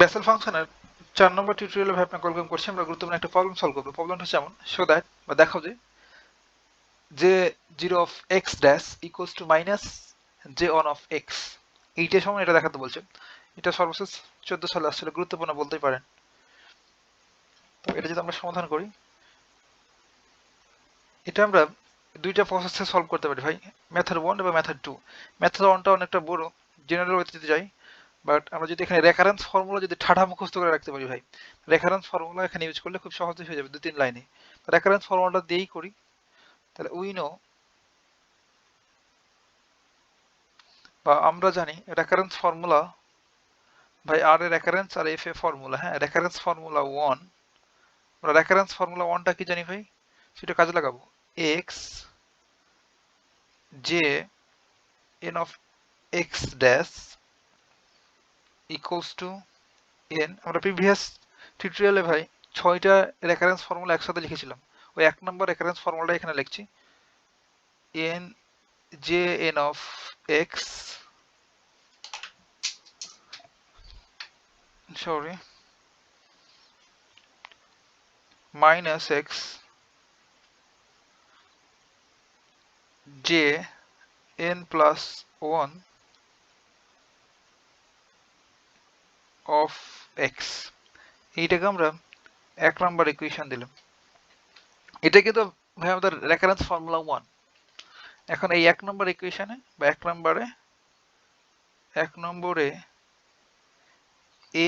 Bessel ফাংশনের 4 নম্বর টিউটোরিয়ালে ভাই আপনাকে ওয়েলকাম করছি। আমরা গুরুত্বপূর্ণ একটা প্রবলেম সলভ করবো। প্রবলেমটা হচ্ছে এমন, শো দ্যাট বা দেখাও যে zero of x dash equals to minus J on of x, এইটার সময় এটা দেখাতে বলছে। এটা সর্বশেষ 14 সালে আসছিল, গুরুত্বপূর্ণ বলতেই পারেন। তো এটা যদি আমরা সমাধান করি, এটা আমরা দুইটা প্রসেসে সলভ করতে পারি ভাই, মেথড 1 এবং মেথড 2। মেথড 1টা অনেকটা বড়, জেনারেল ওয়েতে যদি যাই, বাট আমরা যদি এখানে রেফারেন্স ফর্মুলা যদি ঠাঠা মুখস্থ করে রাখতে পারি ভাই, রেফারেন্স ফর্মুলা এখানে ইউজ করলে খুব সহজেই হয়ে যাবে 2-3 লাইনে। রেফারেন্স ফর্মুলাটা দিয়েই করি, তাহলে উই নো বা আমরা জানি রেফারেন্স ফর্মুলা ভাই, আর এর রেফারেন্স আর এফ এ ফর্মুলা। হ্যাঁ, রেফারেন্স ফর্মুলা 1, আমরা রেফারেন্স ফর্মুলা 1টা কি জানি ভাই, সেটা কাজে লাগাবো। X J N of x dash equals to N. আমরা প্রিভিয়াস টিউটোরিয়ালে ভাই 6টা রেফারেন্স ফর্মুলা একসাথে লিখেছিলাম, ওই 1 নম্বর রেফারেন্স ফর্মুলাটা এখানে লিখছি। N J N of x, sorry, minus x J N plus 1 of x, এইটাকে আমরা 1 নম্বর ইকুয়েশন দিলাম। এটা কিন্তু ভাই আমাদের রেফারেন্স ফর্মুলা 1। এখন এই 1 নম্বর ইকুয়েশনে বা 1 নম্বরে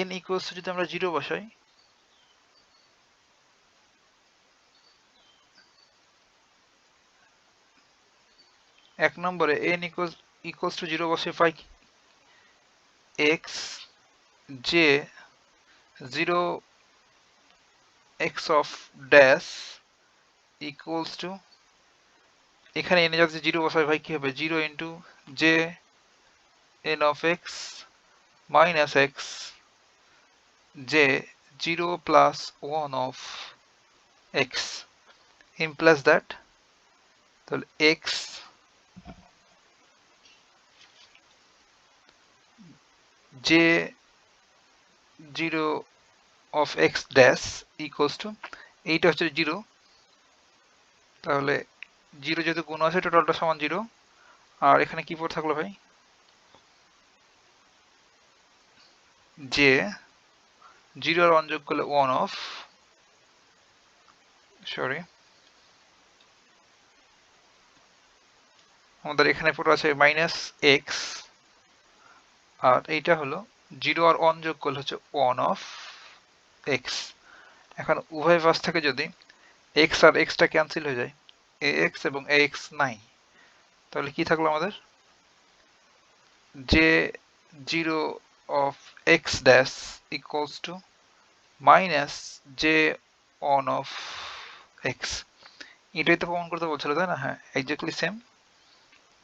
n ইকুয়ালস যদি আমরা 0 বসাই, 1 নম্বরে n ইকুয়ালস টু 0 বসে পাই x যে 0 x of dash equals to, এখানে n এ যদি 0 বসাই ভাই কি হবে, 0 into J N of x minus x যে 0 plus 1 of x implies that, তাহলে x যে 0 of x dash equals to, এইটা হচ্ছে 0, তাহলে 0 যেহেতু গুণ আছে টোটালটা সমান 0, আর এখানে কি পড়ে থাকলো ভাই, যে 0 আর 1 যোগ করলে 1 অফ, সরি, আমাদের এখানে পড়ে আছে মাইনাস এক্স, আর এইটা হলো 0 আর 1 যোগ করলে হচ্ছে 1 অফ এক্স। এখন উভয় পাশ থেকে যদি এক্স আর এক্সটা ক্যান্সেল হয়ে যায়, এ এক্স এবং এ এক্স নাই, তাহলে কি থাকলো আমাদের, যে 0 of x dash equals to minus J 1 of x. এটাই তো প্রমাণ করতে বলছিল, তাই না? হ্যাঁ, এক্স্যাক্টলি সেম।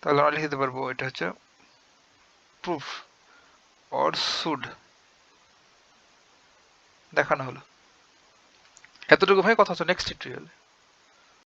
তাহলে আমরা লিখে দিতে পারবো এটা হচ্ছে প্রুফ অর শুড দেখানো হলো। এতটুকু ভাই, কথা হচ্ছে নেক্সট টিউটোরিয়ালে।